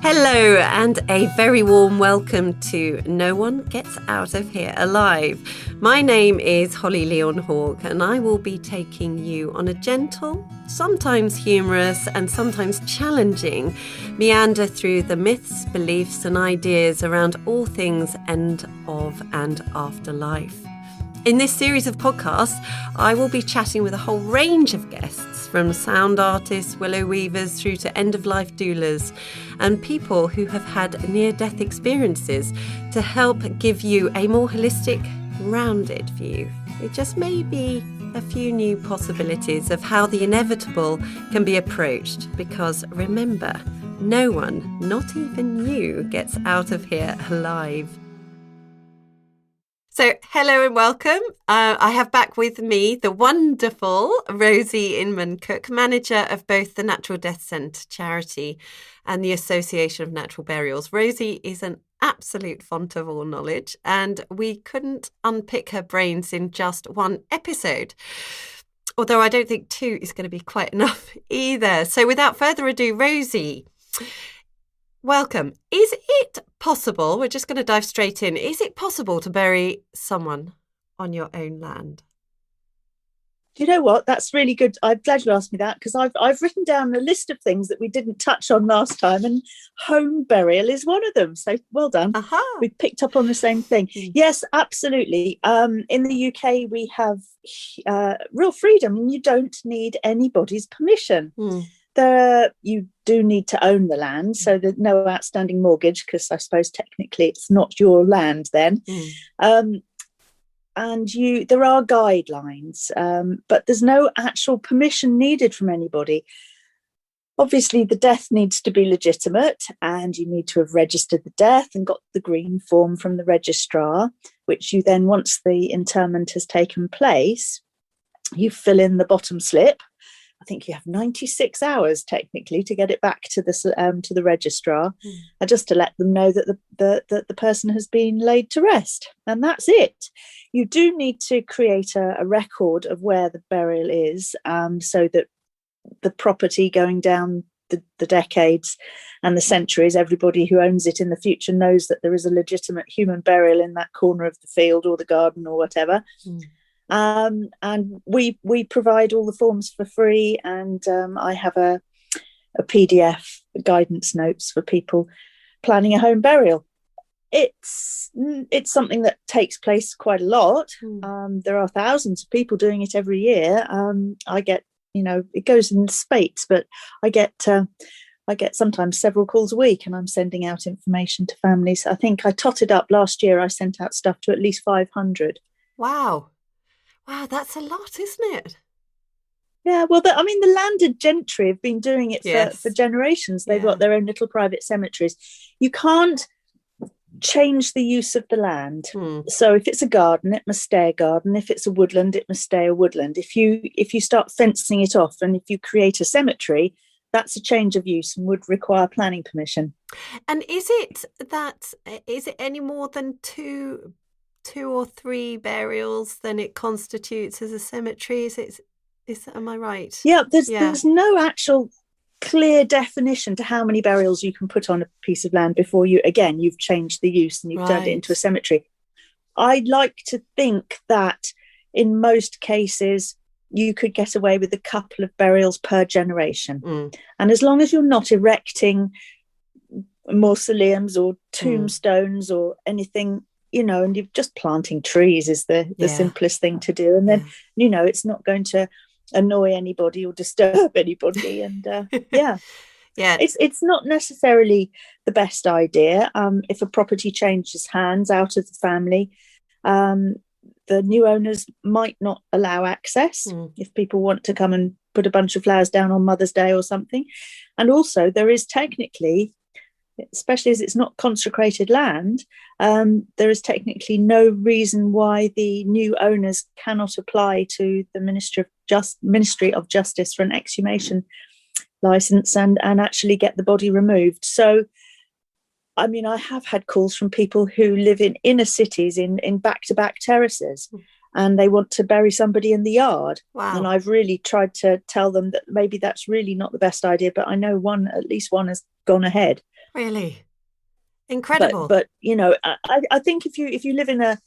Hello and a very warm welcome to No One Gets Out of Here Alive. My name is Holly Leon Hawke and I will be taking you on a gentle, sometimes humorous and sometimes challenging meander through the myths, beliefs and ideas around all things end of and after life. In this series of podcasts, I will be chatting with a whole range of guests, from sound artists, willow weavers, through to end-of-life doulas, and people who have had near-death experiences to help give you a more holistic, rounded view. It just may be a few new possibilities of how the inevitable can be approached, because remember, no one, not even you, gets out of here alive. So, hello and welcome. I have back with me the wonderful Rosie Inman, cook, manager of both the Natural Death Centre charity and the Association of Natural Burials. Rosie is an absolute font of all knowledge, and we couldn't unpick her brains in just one episode. Although I don't think two is going to be quite enough either. So, without further ado, Rosie, welcome. Is it possible, we're just going to dive straight in, is it possible to bury someone on your own land? Do you know what? That's really good. I'm glad you asked me that, because I've written down a list of things that we didn't touch on last time, and home burial is one of them. So well done. Aha. We picked up on the same thing. Yes, absolutely. In the UK, we have real freedom, and you don't need anybody's permission. You do need to own the land, so there's no outstanding mortgage, because I suppose technically it's not your land then. And there are guidelines, but there's no actual permission needed from anybody. Obviously, the death needs to be legitimate, and you need to have registered the death and got the green form from the registrar, which you then, once the interment has taken place, you fill in the bottom slip. I think you have 96 hours technically to get it back to the registrar, and just to let them know that the person has been laid to rest, and that's it. You do need to create a record of where the burial is, so that the property going down the decades and the centuries, everybody who owns it in the future knows that there is a legitimate human burial in that corner of the field or the garden or whatever. And we provide all the forms for free, and I have a PDF guidance notes for people planning a home burial. It's something that takes place quite a lot. There are thousands of people doing it every year. I get, it goes in spates, but I get sometimes several calls a week, and I'm sending out information to families. I think I totted up last year. I sent out stuff to at least 500. Wow, that's a lot, isn't it? Yeah, well, the landed gentry have been doing it for generations. They've got their own little private cemeteries. You can't change the use of the land. So if it's a garden, it must stay a garden. If it's a woodland, it must stay a woodland. If you start fencing it off, and if you create a cemetery, that's a change of use and would require planning permission. And is it any more than two or three burials then it constitutes as a cemetery? Am I right? Yeah, there's no actual clear definition to how many burials you can put on a piece of land before you've changed the use and you've turned it into a cemetery. I'd like to think that in most cases you could get away with a couple of burials per generation. And as long as you're not erecting mausoleums or tombstones or anything, and you're just planting trees is the simplest thing to do. And then, it's not going to annoy anybody or disturb anybody. And it's not necessarily the best idea. If a property changes hands out of the family, the new owners might not allow access if people want to come and put a bunch of flowers down on Mother's Day or something. And also there is technically, especially as it's not consecrated land, there is technically no reason why the new owners cannot apply to the Ministry of Justice for an exhumation license and actually get the body removed. So, I have had calls from people who live in inner cities in back-to-back terraces, and they want to bury somebody in the yard. Wow. And I've really tried to tell them that maybe that's really not the best idea, but I know at least one has gone ahead. Really? Incredible. But you know, I think if you live in a,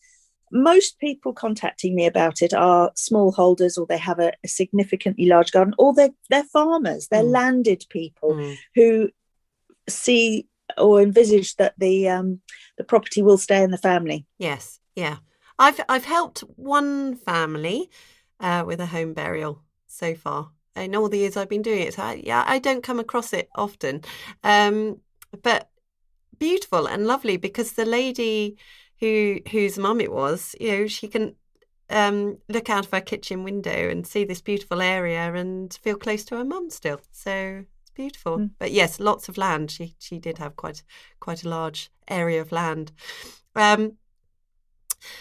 most people contacting me about it are smallholders, or they have a significantly large garden, or they're farmers, they're landed people who see or envisage that the property will stay in the family. Yes, yeah. I've helped one family with a home burial so far in all the years I've been doing it. So I don't come across it often, but beautiful and lovely, because the lady whose mum it was, she can look out of her kitchen window and see this beautiful area and feel close to her mum still. So it's beautiful. But yes, lots of land. She did have quite a large area of land.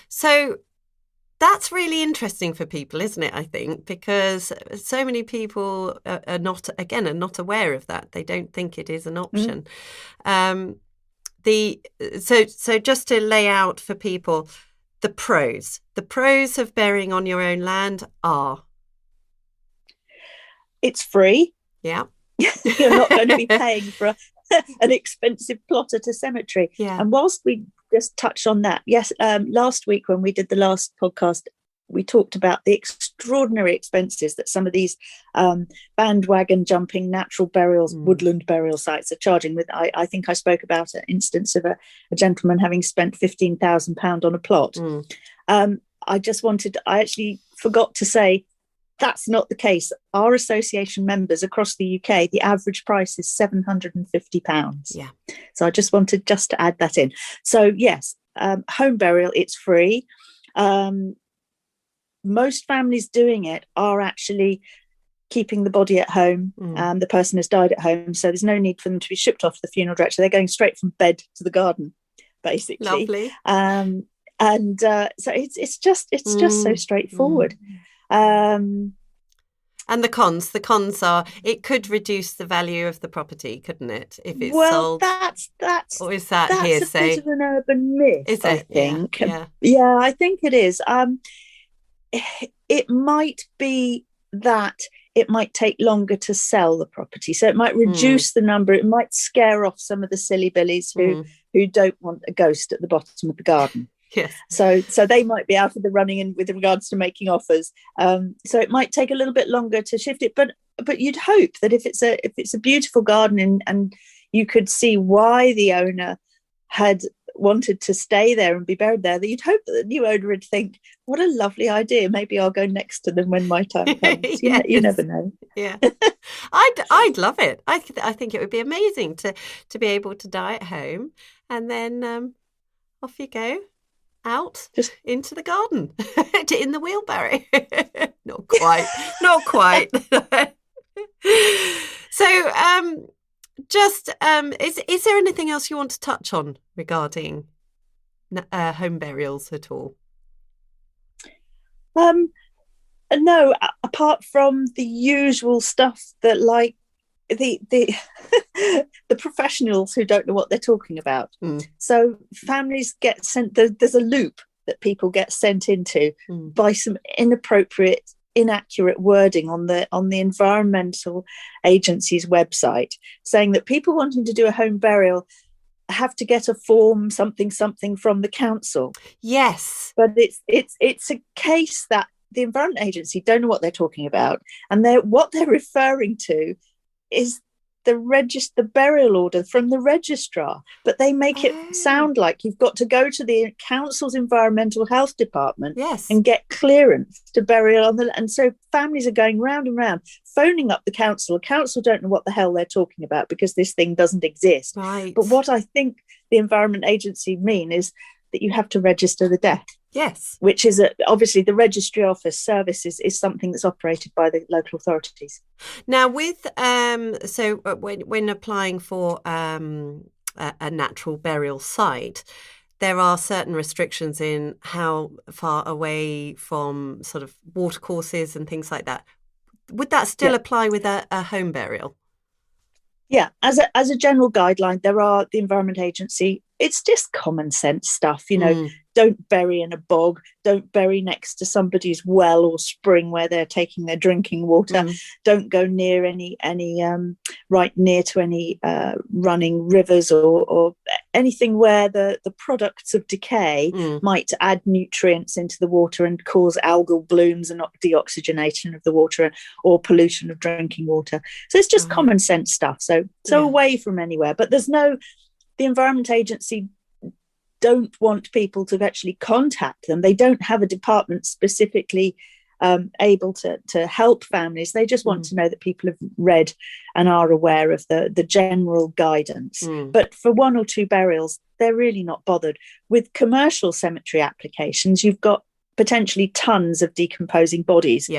So that's really interesting for people, isn't it? I think, because so many people are not aware of that. They don't think it is an option. So just to lay out for people the pros of burying on your own land are: it's free. Yeah. You're not going to be paying for an expensive plot at a cemetery. Yeah. And whilst we just touch on that, yes, last week when we did the last podcast, we talked about the extraordinary expenses that some of these bandwagon jumping natural burials, woodland burial sites are charging. With I think I spoke about an instance of a gentleman having spent £15,000 on a plot. I actually forgot to say that's not the case. Our association members across the UK, the average price is £750. Yeah. So I just wanted to add that in. So yes, home burial, it's free. Most families doing it are actually keeping the body at home. The person has died at home, so there's no need for them to be shipped off to the funeral director. They're going straight from bed to the garden, basically. Lovely. So it's just so straightforward. And the cons are, it could reduce the value of the property, couldn't it, if it's sold? That's or is that that's hearsay? a bit of an urban myth, is it? I think. Yeah, I think it is. It might be that it might take longer to sell the property, so it might reduce the number. It might scare off some of the silly billies who don't want a ghost at the bottom of the garden. Yes. So they might be out of the running with regards to making offers. So it might take a little bit longer to shift it, but you'd hope that if it's a beautiful garden and you could see why the owner had wanted to stay there and be buried there, that you'd hope that the new owner would think, what a lovely idea, maybe I'll go next to them when my time comes. Yes. You never know. Yeah. I'd love it. I think it would be amazing to be able to die at home and then off you go out just into the garden in the wheelbarrow. Not quite. So is there anything else you want to touch on regarding home burials at all? No, apart from the usual stuff that, like, the the professionals who don't know what they're talking about. So families get sent, there's a loop that people get sent into by some inappropriate, inaccurate wording on the environmental agency's website, saying that people wanting to do a home burial have to get a form something from the council. Yes, but it's a case that the Environment Agency don't know what they're talking about, and what they're referring to is the burial order from the registrar, but they make it sound like you've got to go to the council's environmental health department and get clearance to bury it on the. And so families are going round and round, phoning up the council. The council don't know what the hell they're talking about because this thing doesn't exist. Right. But what I think the Environment Agency mean is that you have to register the death. Yes. Which is obviously the registry office service is something that's operated by the local authorities. Now, with when applying for a natural burial site, there are certain restrictions in how far away from sort of watercourses and things like that. Would that still apply with a home burial? Yeah, as a general guideline, the Environment Agency it's just common sense stuff, Mm. Don't bury in a bog, don't bury next to somebody's well or spring where they're taking their drinking water, don't go near any right near to any running rivers or anything where the products of decay might add nutrients into the water and cause algal blooms and deoxygenation of the water or pollution of drinking water. So it's just common sense stuff. So away from anywhere. But the Environment Agency don't want people to actually contact them. They don't have a department specifically able to help families. They just want to know that people have read and are aware of the general guidance. But for 1 or 2 burials, they're really not bothered. With commercial cemetery applications, you've got potentially tons of decomposing bodies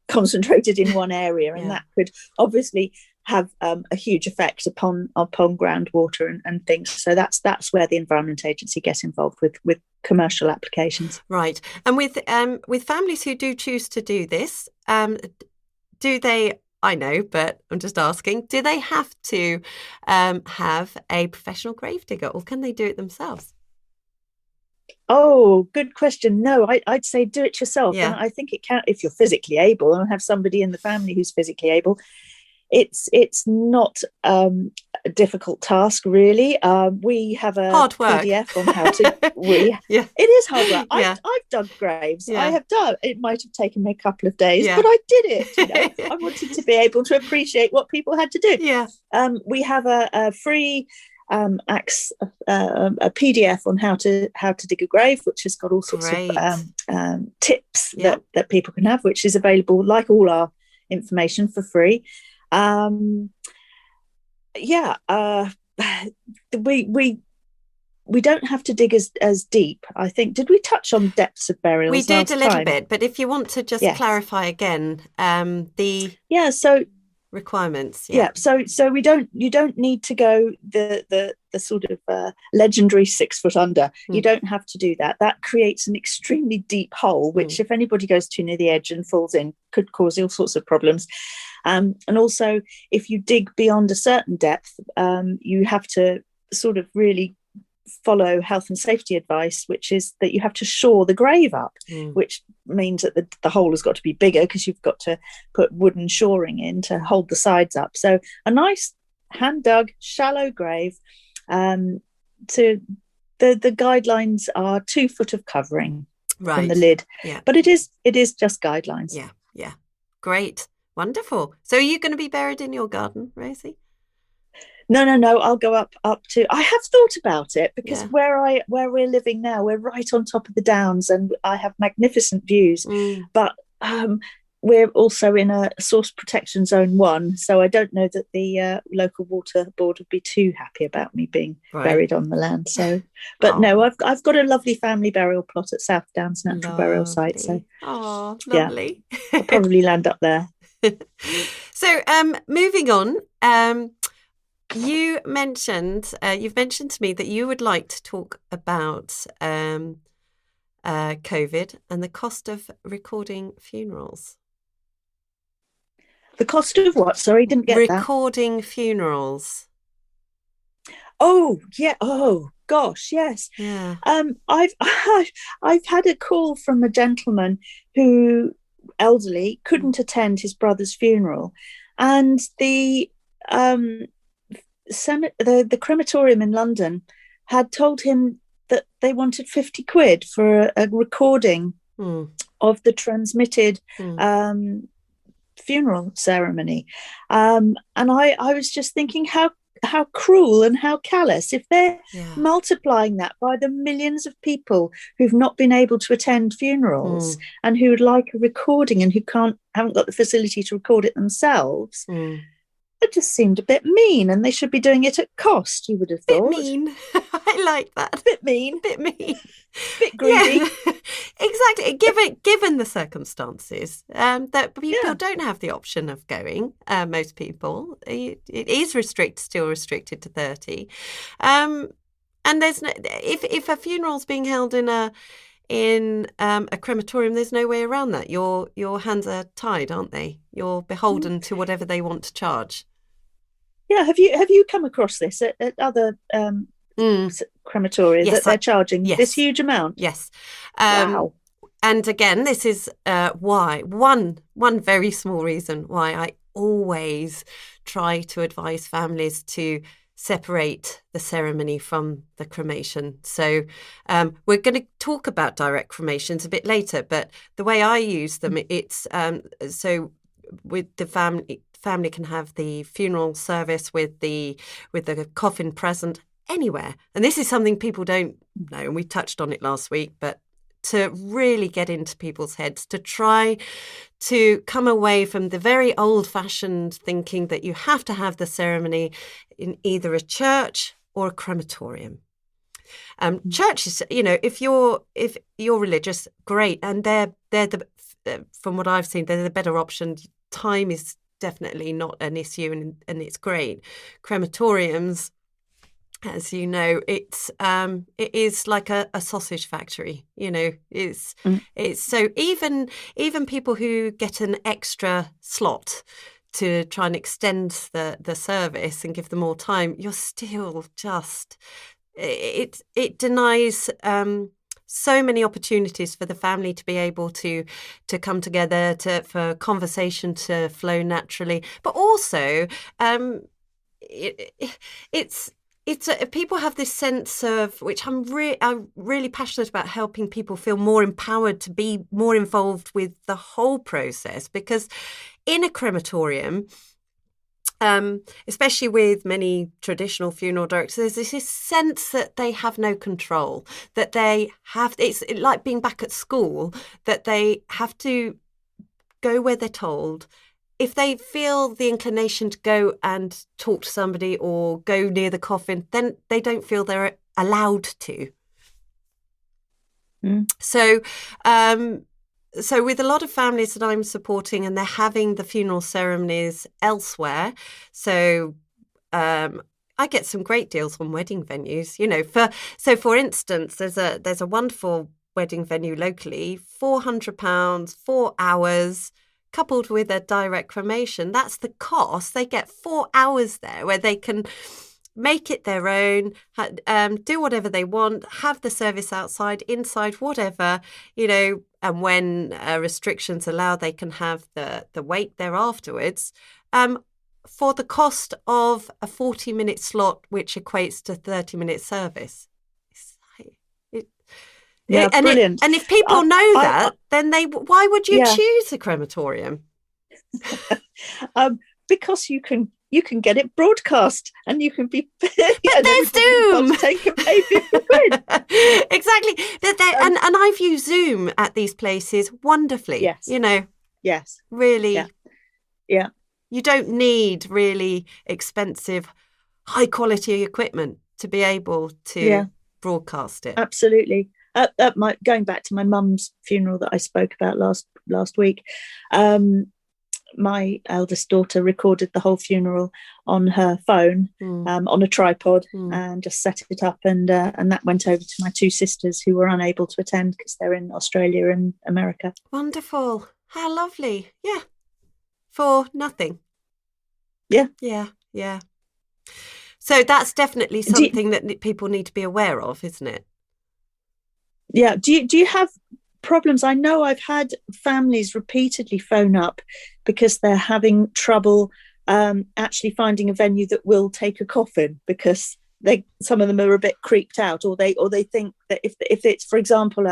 concentrated in one area, and that could obviously have a huge effect upon groundwater and things. So that's where the Environment Agency gets involved with commercial applications. Right. And with families who do choose to do this, do they? I know, but I'm just asking. Do they have to have a professional gravedigger, or can they do it themselves? Oh, good question. No, I'd say do it yourself. Yeah. And I think it can, if you're physically able and have somebody in the family who's physically able. It's not a difficult task, really. We have a hard work. PDF on how to. It is hard work. I've dug graves. Yeah. I have done. It might have taken me a couple of days, but I did it. I wanted to be able to appreciate what people had to do. Yeah. We have a free a PDF on how to dig a grave, which has got all sorts of tips that people can have, which is available, like all our information, for free. We don't have to dig as deep. I think, did we touch on depths of burials? We did a little bit, but if you want to just clarify again, so requirements. So you don't need to go the sort of legendary 6 foot under. You don't have to do that. That creates an extremely deep hole, which if anybody goes too near the edge and falls in, could cause all sorts of problems. And also, if you dig beyond a certain depth, you have to sort of really follow health and safety advice, which is that you have to shore the grave up, which means that the hole has got to be bigger because you've got to put wooden shoring in to hold the sides up. So a nice hand dug shallow grave, to the guidelines are 2 foot of covering from the lid, but it is just guidelines. Great, wonderful. So are you going to be buried in your garden, Rosie? No, I'll go up to. I have thought about it because where we're living now, we're right on top of the downs, and I have magnificent views. But we're also in a source protection zone 1, so I don't know that the local water board would be too happy about me being buried on the land. So, but no, I've got a lovely family burial plot at South Downs Natural Burial Site. So, lovely. I'll probably land up there. So, moving on. You've mentioned to me that you would like to talk about COVID and the cost of recording funerals. The cost of what? Sorry, didn't get that. Recording funerals. Oh, yeah. Oh, gosh, yes. Yeah. I've had a call from a gentleman who, elderly, couldn't attend his brother's funeral, and the crematorium in London had told him that they wanted 50 quid for a recording of the transmitted funeral ceremony. And I was just thinking how cruel and how callous, if they're multiplying that by the millions of people who've not been able to attend funerals and who would like a recording and who haven't got the facility to record it themselves. It just seemed a bit mean, and they should be doing it at cost, you would have thought. Bit mean. I like that. Bit mean. Bit mean. Bit greedy. Yeah. Exactly. Given the circumstances, that people don't have the option of going, most people. It is still restricted to 30. And there's no, if a funeral's being held in a crematorium, there's no way around that. Your hands are tied, aren't they? You're beholden to whatever they want to charge. Yeah, have you come across this at other crematoria Yes, that they're charging this yes, huge amount? yes. Wow. And again, this is why one very small reason why I always try to advise families to separate the ceremony from the cremation. So we're going to talk about direct cremations a bit later, but the way I use them, it's so with the family can have the funeral service with the coffin present anywhere. And this is something people don't know, and we touched on it last week, but to really get into people's heads, to try to come away from the very old-fashioned thinking that you have to have the ceremony in either a church or a crematorium. Churches, if you're religious, great, and they're the from what I've seen, they're the better option. Time is definitely not an issue, and it's great. Crematoriums, as you know, it is like a sausage factory. It's so even people who get an extra slot to try and extend the service and give them more time, you're still just it denies so many opportunities for the family to be able to come together, for conversation to flow naturally, but also it's people have this sense of, which I'm really passionate about, helping people feel more empowered to be more involved with the whole process. Because in a crematorium, especially with many traditional funeral directors, there's this sense that they have no control, that it's like being back at school, that they have to go where they're told. If they feel the inclination to go and talk to somebody or go near the coffin, then they don't feel they're allowed to. So with a lot of families that I'm supporting, and they're having the funeral ceremonies elsewhere, so I get some great deals on wedding venues. For instance, there's a wonderful wedding venue locally, £400, 4 hours, coupled with a direct cremation. That's the cost. They get 4 hours there where they can make it their own, do whatever they want, have the service outside, inside, whatever, and when restrictions allow, they can have the wake there afterwards, for the cost of a 40-minute slot, which equates to 30-minute service. Brilliant. And if people know that, then why would you choose a crematorium? Because you can get it broadcast, and you can be. But there's Zoom. Take a baby for quid. Exactly. And I've used Zoom at these places wonderfully. Yes. Yes. Really. Yeah. You don't need really expensive, high quality equipment to be able to broadcast it. Absolutely. Going back to my mum's funeral that I spoke about last week, my eldest daughter recorded the whole funeral on her phone, on a tripod, and just set it up, and that went over to my two sisters who were unable to attend because they're in Australia and America. Wonderful. How lovely. Yeah. For nothing. Yeah. So that's definitely something that people need to be aware of, isn't it? Yeah. Do you have problems? I know I've had families repeatedly phone up because they're having trouble actually finding a venue that will take a coffin, because some of them are a bit creeped out, or they think that if it's, for example,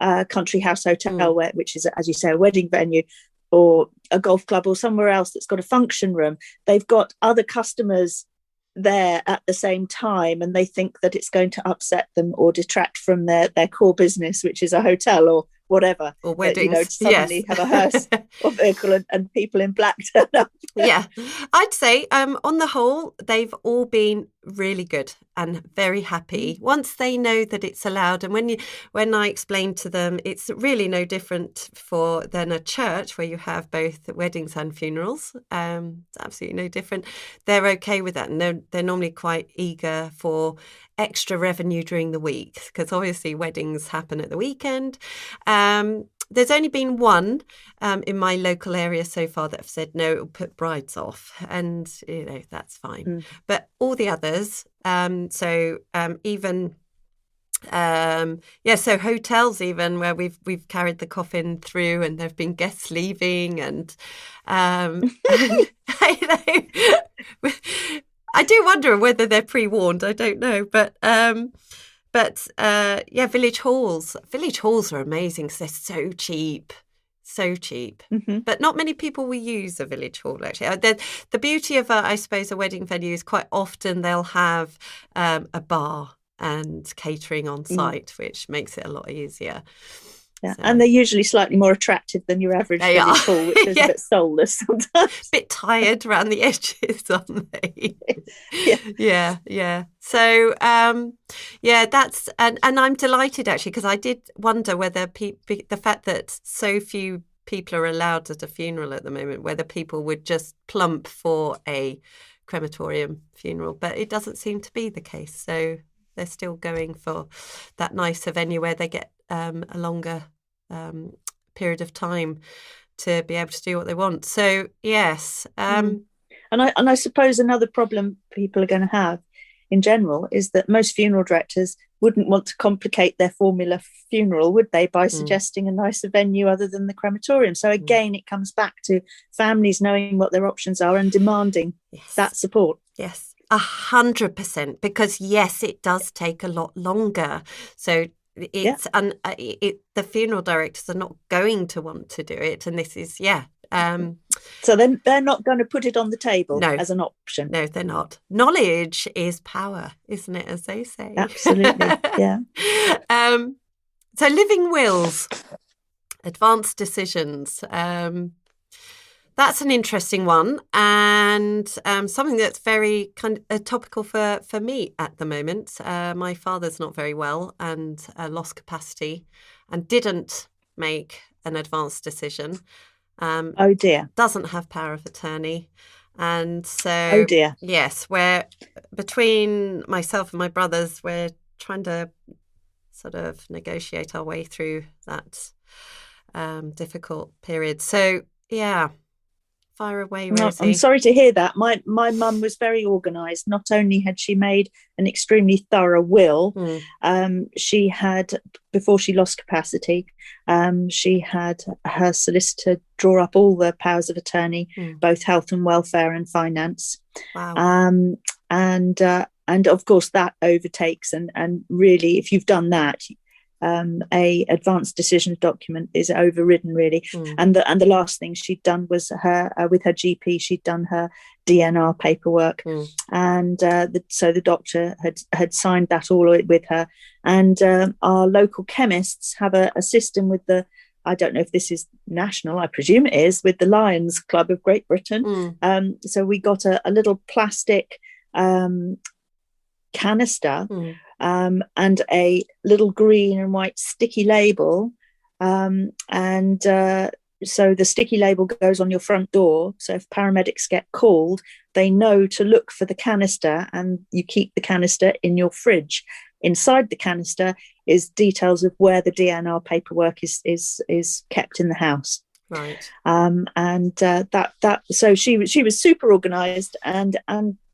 a country house hotel, which is, as you say, a wedding venue, or a golf club, or somewhere else that's got a function room, they've got other customers there at the same time, and they think that it's going to upset them or detract from their core business, which is a hotel or whatever, or weddings. Suddenly have a hearse or vehicle and people in black turn up. Yeah, I'd say on the whole, they've all been really good and very happy once they know that it's allowed. And when I explain to them, it's really no different than a church where you have both weddings and funerals. It's absolutely no different. They're okay with that, and they're normally quite eager for extra revenue during the week, because obviously weddings happen at the weekend. There's only been one in my local area so far that have said no, it'll put brides off, and that's fine. But all the others Even so hotels, even where we've carried the coffin through, and there've been guests leaving, and I do wonder whether they're pre-warned. I don't know, but village halls are amazing because they're so cheap. Mm-hmm. But not many people will use a village hall, actually. The beauty of I suppose a wedding venue is quite often they'll have a bar and catering on site, which makes it a lot easier. Yeah, so. And they're usually slightly more attractive than your average village hall, which is a bit soulless sometimes. A bit tired around the edges, aren't they? Yeah. So, that's and I'm delighted actually, because I did wonder whether the fact that so few people are allowed at a funeral at the moment, whether people would just plump for a crematorium funeral, but it doesn't seem to be the case. So they're still going for that nicer venue where they get a longer period of time to be able to do what they want. So yes, and I suppose another problem people are going to have in general is that most funeral directors wouldn't want to complicate their formula funeral, would they, by suggesting a nicer venue other than the crematorium? So again, it comes back to families knowing what their options are and demanding that support. Yes. 100%, because yes, it does take a lot longer. So it's the funeral directors are not going to want to do it, and this is so then they're not going to put it on the table as an option. No, they're not. Knowledge is power, isn't it, as they say? Absolutely. Yeah. So living wills, advanced decisions. That's an interesting one, and something that's very kind of topical for me at the moment. My father's not very well and lost capacity and didn't make an advanced decision. Oh dear. Doesn't have power of attorney. And so, oh dear. Yes, we're between myself and my brothers, we're trying to sort of negotiate our way through that difficult period. So, yeah. Fire away, Rosie. I'm sorry to hear that. My mum was very organised. Not only had she made an extremely thorough will, she had, before she lost capacity, she had her solicitor draw up all the powers of attorney, both health and welfare and finance. Wow. And of course that overtakes and really, if you've done that, a advanced decisions document is overridden, really. And the last thing she'd done was with her GP, she'd done her DNR paperwork, and so the doctor had signed that all with her. And our local chemists have a system with the, I don't know if this is national, I presume it is, with the Lions Club of Great Britain. So we got a little plastic canister and a little green and white sticky label, so the sticky label goes on your front door, so if paramedics get called, they know to look for the canister, and you keep the canister in your fridge. Inside the canister is details of where the DNR paperwork is kept in the house. Right. So she was super organized, and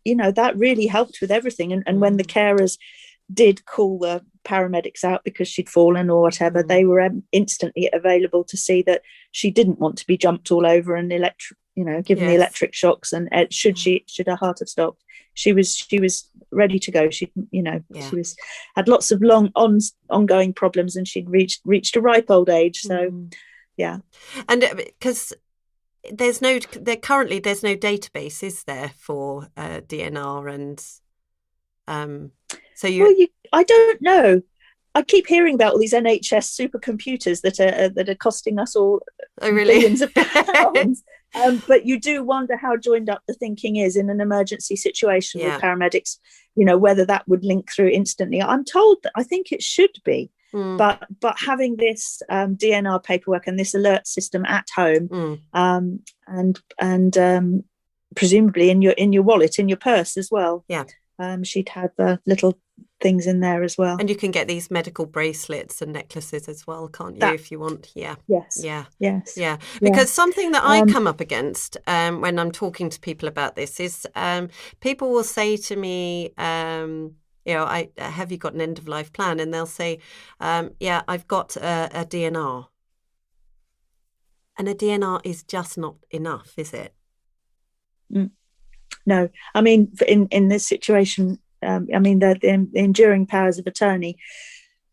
you know, that really helped with everything. And when the carers did call the paramedics out because she'd fallen or whatever, they were instantly available to see that she didn't want to be jumped all over and given the electric shocks. And should her heart have stopped, she was ready to go. She had lots of long ongoing problems, and she'd reached a ripe old age. So yeah, and because there's no database, is there, for DNR and I don't know. I keep hearing about all these NHS supercomputers that are costing us all billions of pounds. But you do wonder how joined up the thinking is in an emergency situation with paramedics. You know, whether that would link through instantly. I'm told that I think it should be, but having this DNR paperwork and this alert system at home, and presumably in your wallet, in your purse as well. Yeah. She'd have a little things in there as well. And you can get these medical bracelets and necklaces as well, can't you, That, if you want? Yeah. yes, Yeah. yes, Yeah. yeah. Because something that I come up against when I'm talking to people about this is people will say to me, have you got an end of life plan? And they'll say, yeah, I've got a DNR. And a DNR is just not enough, is it? No, I mean, in this situation, the enduring powers of attorney,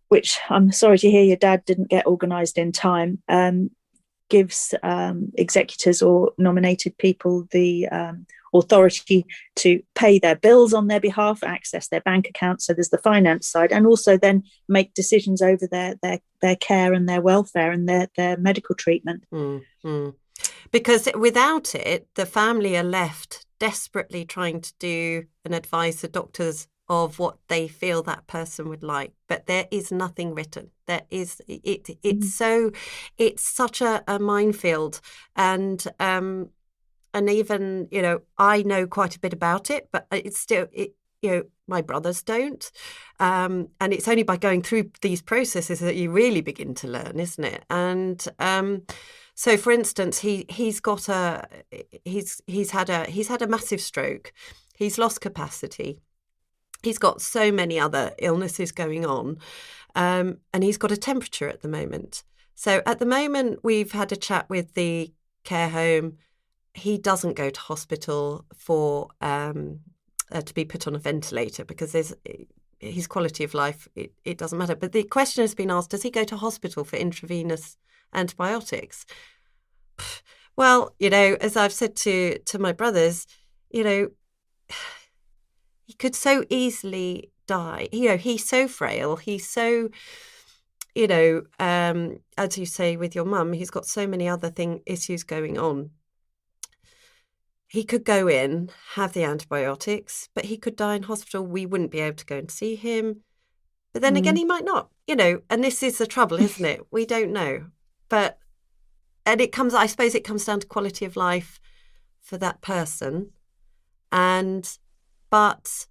which I'm sorry to hear your dad didn't get organised in time, gives executors or nominated people the authority to pay their bills on their behalf, access their bank account. So there's the finance side, and also then make decisions over their care and their welfare and their medical treatment. Mm-hmm. Because without it, the family are left desperately trying to do and advise the doctors of what they feel that person would like, but there is nothing written. There is it's such a minefield, and even I know quite a bit about it, but it's still my brothers don't, and it's only by going through these processes that you really begin to learn, isn't it? And so, for instance, he's had a massive stroke. He's lost capacity. He's got so many other illnesses going on, and he's got a temperature at the moment. So at the moment, we've had a chat with the care home. He doesn't go to hospital for to be put on a ventilator because his quality of life, it doesn't matter. But the question has been asked, does he go to hospital for intravenous antibiotics? Well, as I've said to my brothers, he could so easily die. He's so frail. He's so, as you say with your mum, he's got so many other issues going on. He could go in, have the antibiotics, but he could die in hospital. We wouldn't be able to go and see him. But then again, he might not, and this is the trouble, isn't it? We don't know. And I suppose it comes down to quality of life for that person. But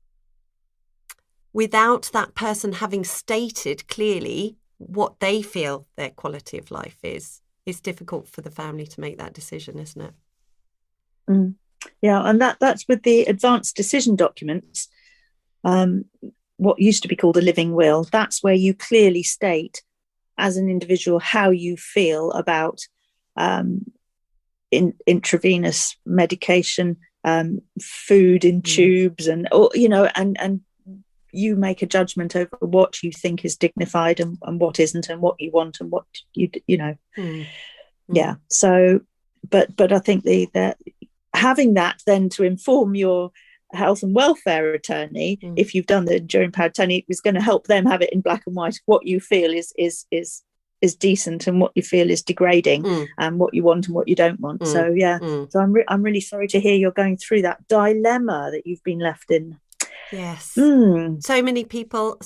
without that person having stated clearly what they feel their quality of life is, it's difficult for the family to make that decision, isn't it? Yeah, and that's with the advanced decision documents, what used to be called a living will. That's where you clearly state as an individual how you feel about intravenous medication, food in tubes, and you make a judgment over what you think is dignified and what isn't, and what you want and what yeah. So but I think the having that then to inform your health and welfare attorney, if you've done the enduring power attorney, is going to help them have it in black and white what you feel is decent and what you feel is degrading, and what you want and what you don't want. So so I'm really sorry to hear you're going through that dilemma that you've been left in. Yes. So many people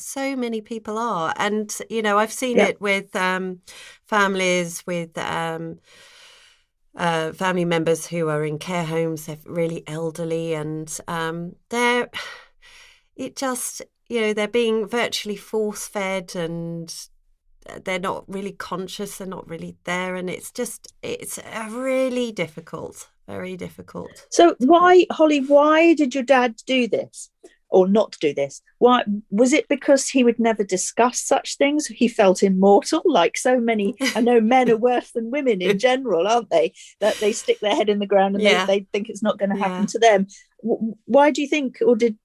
are. And I've seen it with families with family members who are in care homes. They're really elderly, and they're being virtually force fed, and they're not really conscious, they're not really there, and it's really difficult, very difficult. So Holly, why did your dad do this or not do this? Why was it? Because he would never discuss such things? He felt immortal, like so many. I know men are worse than women in general, aren't they? That they stick their head in the ground and they think it's not going to happen to them. Why do you think, or did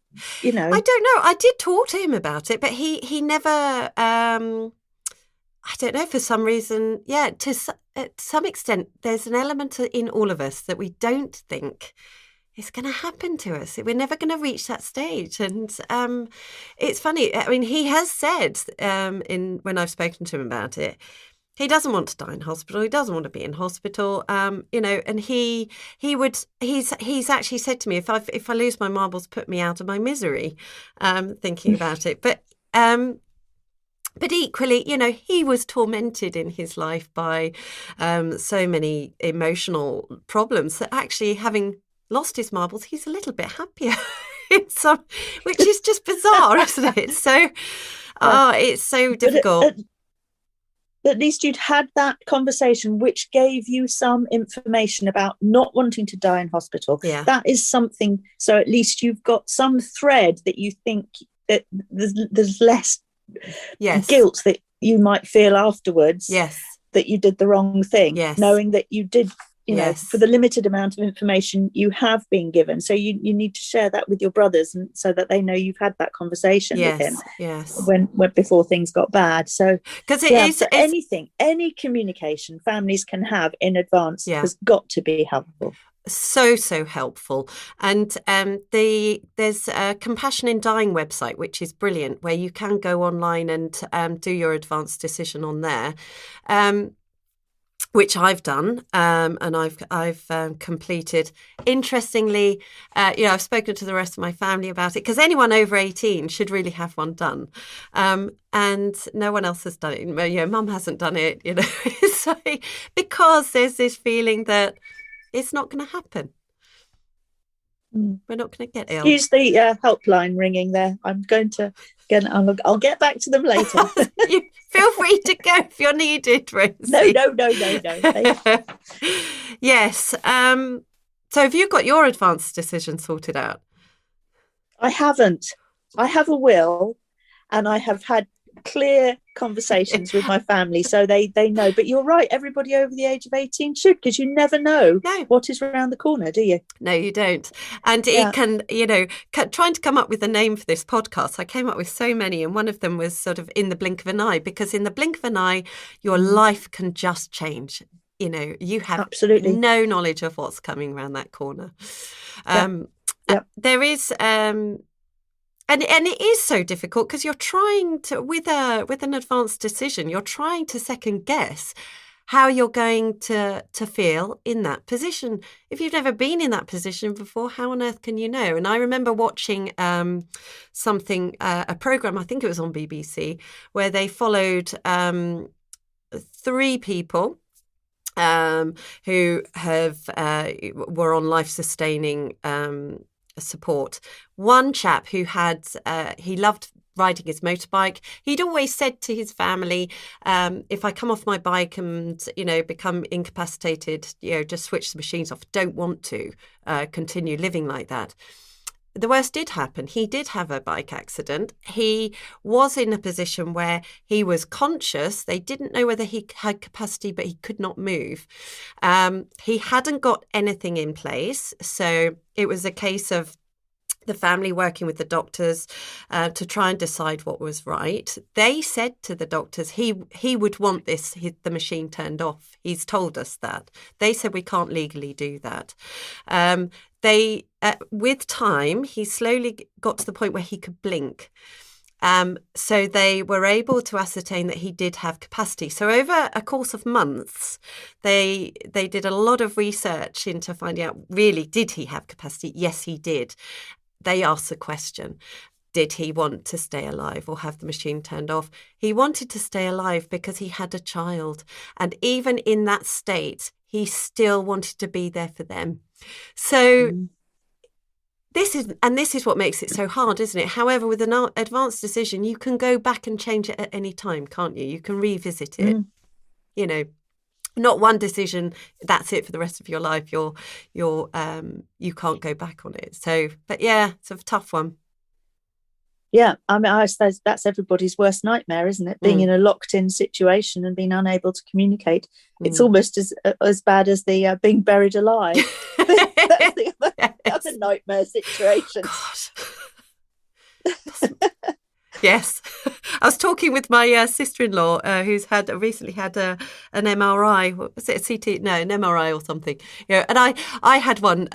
I don't know. I did talk to him about it, but he never. I don't know, for some reason, to some extent, there's an element in all of us that we don't think is going to happen to us. We're never going to reach that stage. And it's funny. I mean, he has said when I've spoken to him about it, he doesn't want to die in hospital. He doesn't want to be in hospital. And he's actually said to me, if I lose my marbles, put me out of my misery, thinking about it. But equally, he was tormented in his life by so many emotional problems that actually, having lost his marbles, he's a little bit happier. which is just bizarre, isn't it? So, it's so difficult. At least you'd had that conversation, which gave you some information about not wanting to die in hospital. Yeah. That is something. So at least you've got some thread that you think that there's less guilt that you might feel afterwards. Yes. That you did the wrong thing. Yes. Knowing that you did, you know, for the limited amount of information you have been given. So you need to share that with your brothers, and so that they know you've had that conversation with him. Yes. When before things got bad. So because it's any communication families can have in advance has got to be helpful. So helpful. And there's a Compassion in Dying website, which is brilliant, where you can go online and do your advanced decision on there, which I've done, and I've completed. Interestingly, I've spoken to the rest of my family about it, because anyone over 18 should really have one done, and no one else has done it. Mum hasn't done it, so, because there's this feeling that it's not going to happen. We're not going to get ill. Use the helpline ringing there. I'm going to I'll get back to them later. You feel free to go if you're needed, Rosie. No. Yes. So have you got your advanced decision sorted out? I haven't. I have a will, and I have had clear conversations with my family, so they know. But you're right, everybody over the age of 18 should, because you never know what is around the corner, do you? No, you don't. And it can, trying to come up with a name for this podcast, I came up with so many, and one of them was sort of in the blink of an eye, because in the blink of an eye your life can just change. You have absolutely no knowledge of what's coming around that corner. There is and it is so difficult, because you're trying to, with an advanced decision, you're trying to second guess how you're going to feel in that position. If you've never been in that position before, how on earth can you know? And I remember watching a program, I think it was on BBC, where they followed 3 people who were on life-sustaining support. One chap who he loved riding his motorbike. He'd always said to his family, if I come off my bike and become incapacitated, just switch the machines off. Don't want to continue living like that. The worst did happen. He did have a bike accident. He was in a position where he was conscious. They didn't know whether he had capacity, but he could not move. He hadn't got anything in place. So it was a case of the family working with the doctors to try and decide what was right. They said to the doctors he would want the machine turned off. He's told us that. They said we can't legally do that. With time, he slowly got to the point where he could blink. So they were able to ascertain that he did have capacity. So over a course of months, they did a lot of research into finding out, really, did he have capacity? Yes, he did. They asked the question, did he want to stay alive or have the machine turned off? He wanted to stay alive because he had a child. And even in that state, he still wanted to be there for them. So this is what makes it so hard, isn't it? However, with an advanced decision, you can go back and change it at any time, can't you? You can revisit it. Not one decision, that's it for the rest of your life. You can't go back on it. So, but yeah, it's a tough one. Yeah, I mean, I suppose that's everybody's worst nightmare, isn't it? Being in a locked-in situation and being unable to communicate. It's almost as bad as the being buried alive. That's the other nightmare situation. Yes. I was talking with my sister-in-law who's recently had an MRI. What was it, a CT? No, an MRI or something. And I had one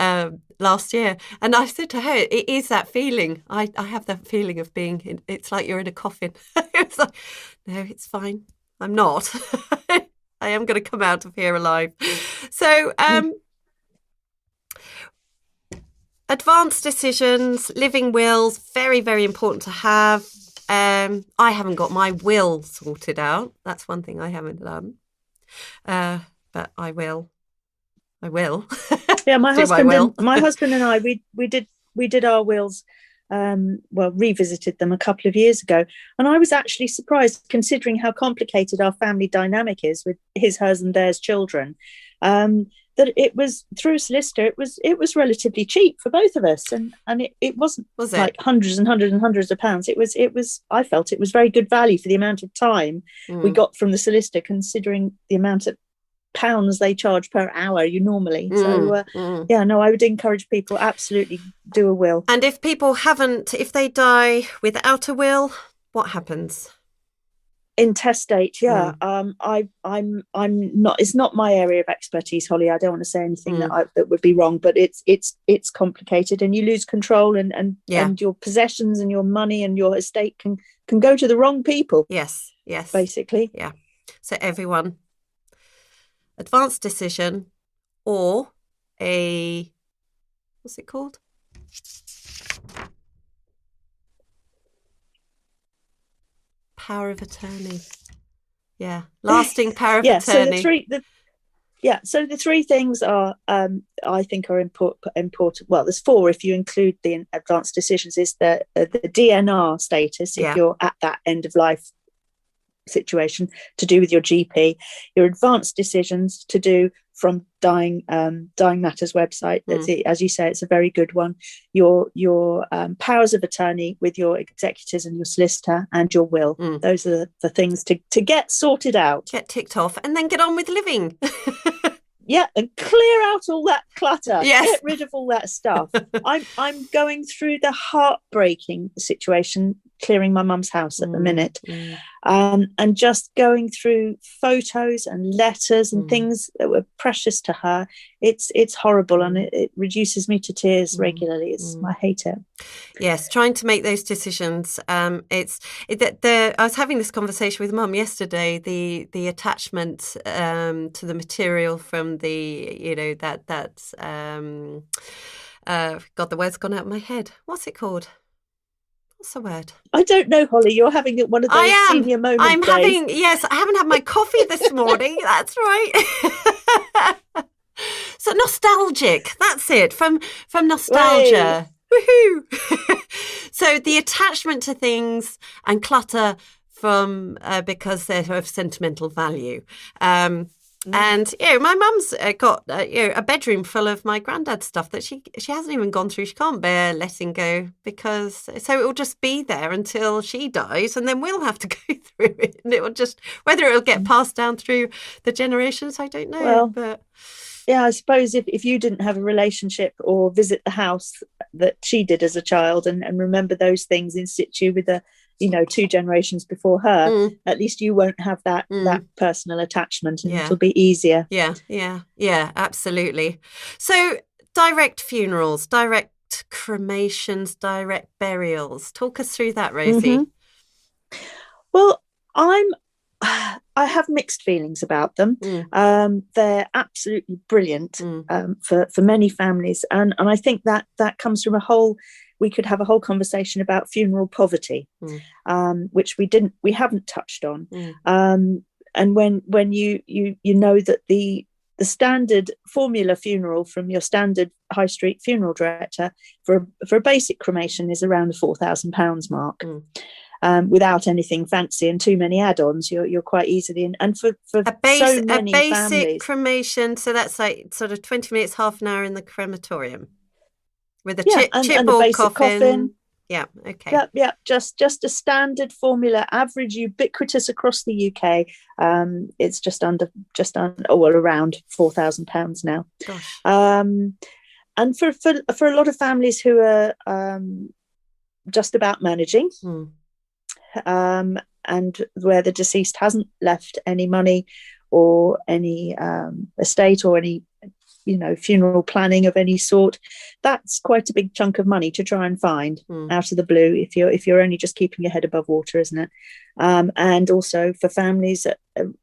last year, and I said to her, it is that feeling. I have that feeling of being it's like you're in a coffin. It's like, no, it's fine. I'm not. I am going to come out of here alive. So advanced decisions, living wills, very, very important to have. I haven't got my will sorted out. That's one thing I haven't done. But I will. Yeah, my husband and I, we did our wills revisited them a couple of years ago, and I was actually surprised, considering how complicated our family dynamic is with his, hers, and theirs children. That it was through a solicitor. It was relatively cheap for both of us, and it wasn't like hundreds and hundreds and hundreds of pounds. It was. I felt it was very good value for the amount of time we got from the solicitor, considering the amount of pounds they charge per hour you normally. I would encourage people, absolutely do a will. And if they die without a will, what happens? Intestate, yeah. I'm not. It's not my area of expertise, Holly. I don't want to say anything that would be wrong, but it's complicated, and you lose control, and your possessions and your money and your estate can go to the wrong people. Yes, basically. Yeah. So everyone, advanced decision, or what's it called? Power of attorney. Yeah, lasting power of attorney. So the three things are, I think, are important. Well, there's four if you include the advanced decisions. Is the DNR status, if you're at that end of life situation, to do with your GP. Your advanced decisions to do from Dying Matters website. That's it. As you say, it's a very good one. Your powers of attorney with your executors and your solicitor, and your will. Those are the things to get sorted out, get ticked off, and then get on with living. Yeah, and clear out all that clutter. Yes. Get rid of all that stuff. I'm going through the heartbreaking situation, clearing my mum's house at the minute, and just going through photos and letters and things that were precious to her. It's horrible, and it reduces me to tears regularly. I hate it. Yes, trying to make those decisions. I was having this conversation with Mum yesterday. The attachment to the material from God, the word's gone out of my head. What's it called? What's the word? I don't know, Holly. You're having one of those senior moments. I haven't had my coffee this morning. That's right. So nostalgic. That's it. From nostalgia. Woohoo! So the attachment to things and clutter from because they're of sentimental value. And my mum's got a bedroom full of my granddad's stuff that she hasn't even gone through. She can't bear letting go, so it will just be there until she dies, and then we'll have to go through it. And it will just, whether it will get passed down through the generations, I don't know. Well, but yeah, I suppose if you didn't have a relationship or visit the house that she did as a child and remember those things in situ with the 2 generations before her, at least you won't have that personal attachment, and it'll be easier. Yeah, absolutely. So direct funerals, direct cremations, direct burials. Talk us through that, Rosie. Well, I have mixed feelings about them. They're absolutely brilliant for many families, and I think that comes from we could have a whole conversation about funeral poverty, which we haven't touched on. And when you know that the standard formula funeral from your standard high street funeral director for a basic cremation is around the £4,000 mark. Without anything fancy and too many add-ons, you're quite easily and for so many basic families, cremation. So that's like sort of 20 minutes, half an hour in the crematorium with a and a basic coffin. Yeah, okay. Yeah. Just a standard formula, average, ubiquitous across the UK. It's just under around £4,000 now. Gosh. And for a lot of families who are just about managing, and where the deceased hasn't left any money or any estate or any funeral planning of any sort, that's quite a big chunk of money to try and find out of the blue if you're only just keeping your head above water, isn't it? And also for families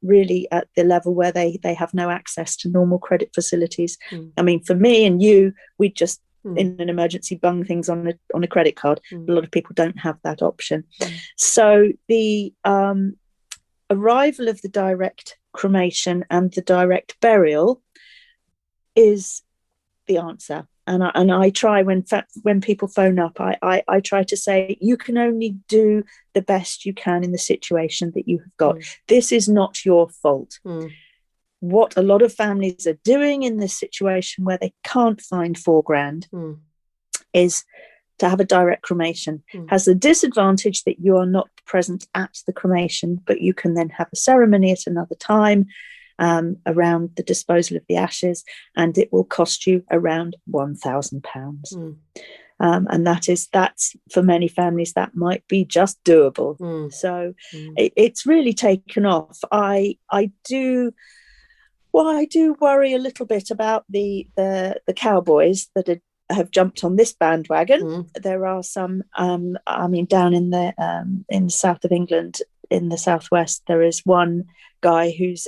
really at the level where they have no access to normal credit facilities. I mean, for me and you, we just in an emergency bung things on a credit card. A lot of people don't have that option. So the arrival of the direct cremation and the direct burial is the answer. I try when people phone up, I try to say, you can only do the best you can in the situation that you have got. This is not your fault. What a lot of families are doing in this situation where they can't find £4,000 is to have a direct cremation. Has the disadvantage that you are not present at the cremation, but you can then have a ceremony at another time around the disposal of the ashes, and it will cost you around £1,000. And that's for many families that might be just doable. So it's really taken off. I do worry a little bit about the cowboys that have jumped on this bandwagon. There are some, down in the south of England, in the southwest, there is one guy who's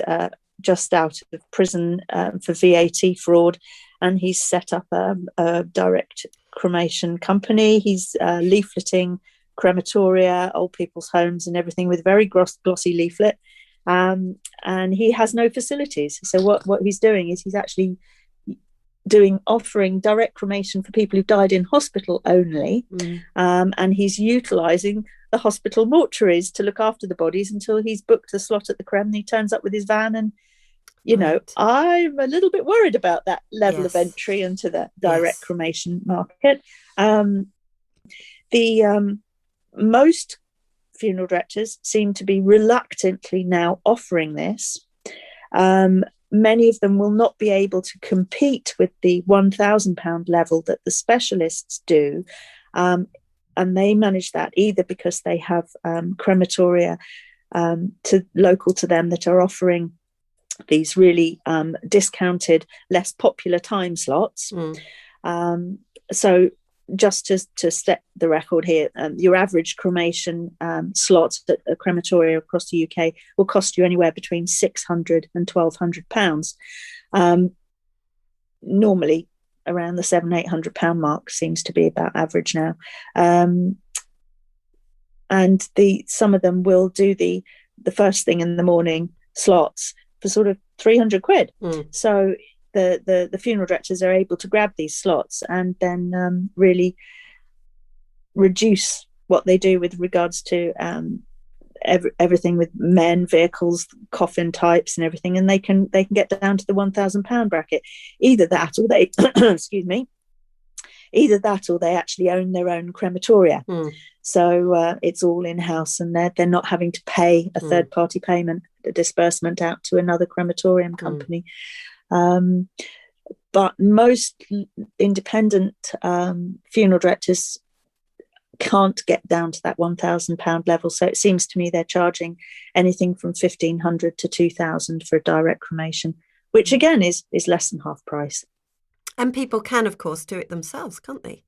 just out of prison for VAT fraud, and he's set up a direct cremation company. He's leafleting crematoria, old people's homes and everything with very glossy leaflet, and he has no facilities. So what he's doing is he's actually offering direct cremation for people who died in hospital only, and he's utilising the hospital mortuaries to look after the bodies until he's booked a slot at the creme, and he turns up with his van. And I'm a little bit worried about that level of entry into the direct cremation market. The most funeral directors seem to be reluctantly now offering this. Many of them will not be able to compete with the £1,000 level that the specialists do, and they manage that either because they have crematoria local to them that are offering these really discounted, less popular time slots. So just to set the record here, your average cremation slot at a crematoria across the UK will cost you anywhere between £600 and £1,200. Normally around the £700-800 mark seems to be about average now. And some of them will do the first thing in the morning slots for sort of £300. So the funeral directors are able to grab these slots and then really reduce what they do with regards to everything with men, vehicles, coffin types and everything, and they can get down to the £1,000 bracket. Either that or they actually own their own crematoria. So it's all in-house, and they're not having to pay a third-party payment, a disbursement out to another crematorium company. But most independent funeral directors can't get down to that £1,000 level. So it seems to me they're charging anything from £1,500 to £2,000 for a direct cremation, which again is less than half price. And people can, of course, do it themselves, can't they?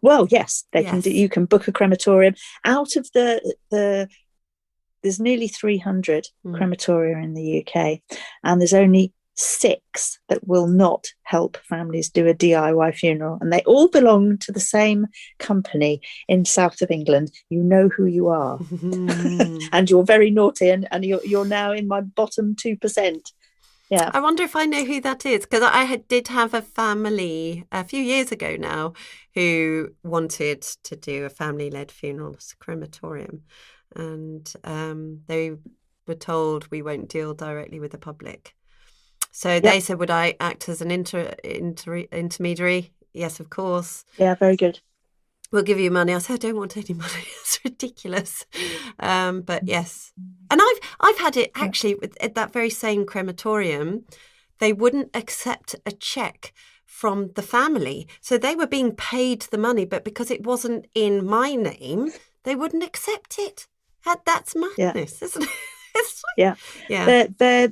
Well, yes, they can. You can book a crematorium out of there's nearly 300 crematoria in the UK, and there's only 6 that will not help families do a DIY funeral, and they all belong to the same company in south of England. You know who you are. And you're very naughty, and you're now in my bottom 2%. Yeah. I wonder if I know who that is, because I did have a family a few years ago now who wanted to do a family-led funeral crematorium, and they were told we won't deal directly with the public. So they said, would I act as an intermediary? Yes, of course. Yeah, very good. We'll give you money. I said, I don't want any money. It's ridiculous. But yes. And I've had it actually at that very same crematorium. They wouldn't accept a cheque from the family. So they were being paid the money, but because it wasn't in my name, they wouldn't accept it. That's madness, isn't it? It's like, yeah.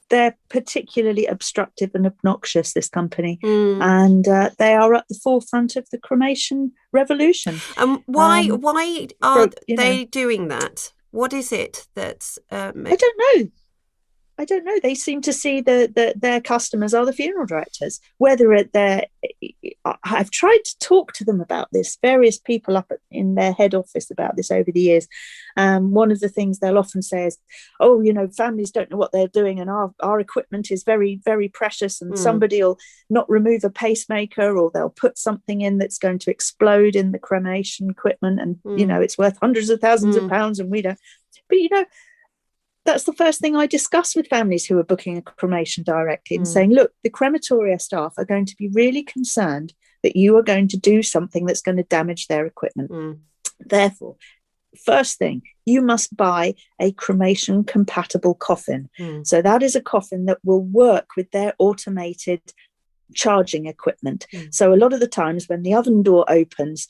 They're particularly obstructive and obnoxious, this company, and they are at the forefront of the cremation revolution. Why are they doing that? What is it that's... I don't know. I don't know. They seem to see their customers are the funeral directors. Whether they're, I've tried to talk to them about this. Various people up in their head office about this over the years. One of the things they'll often say is, "Oh, families don't know what they're doing, and our equipment is very, very precious, and somebody will not remove a pacemaker, or they'll put something in that's going to explode in the cremation equipment, and it's worth hundreds of thousands of pounds, and we don't." But that's the first thing I discuss with families who are booking a cremation directly and saying, look, the crematoria staff are going to be really concerned that you are going to do something that's going to damage their equipment. Therefore, first thing, you must buy a cremation compatible coffin. So that is a coffin that will work with their automated charging equipment. So a lot of the times when the oven door opens,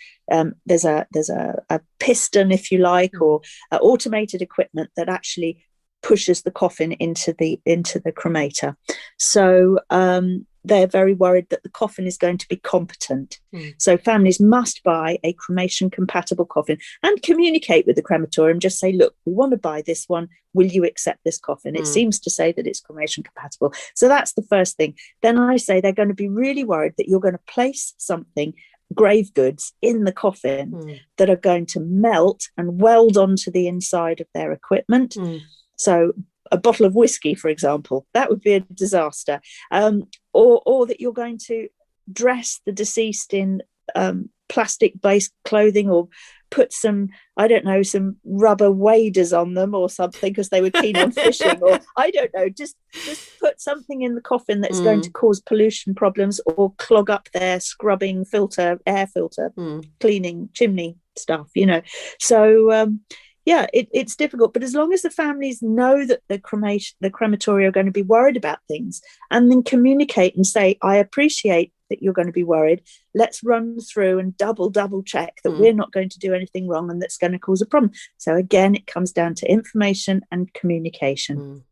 there's a piston, if you like, or automated equipment that actually pushes the coffin into the cremator. So they're very worried that the coffin is going to be competent. So families must buy a cremation compatible coffin and communicate with the crematorium. Just say, look, we want to buy this one. Will you accept this coffin? It seems to say that it's cremation compatible. So that's the first thing. Then I say they're going to be really worried that you're going to place something, grave goods, in the coffin that are going to melt and weld onto the inside of their equipment. So a bottle of whiskey, for example, that would be a disaster. Or that you're going to dress the deceased in plastic-based clothing, or put some rubber waders on them or something because they were keen on fishing, or I don't know, just put something in the coffin that's going to cause pollution problems or clog up their scrubbing air filter, cleaning chimney stuff, So it's difficult, but as long as the families know that the crematoria are going to be worried about things, and then communicate and say, I appreciate that you're going to be worried. Let's run through and double check that we're not going to do anything wrong and that's going to cause a problem. So again, it comes down to information and communication.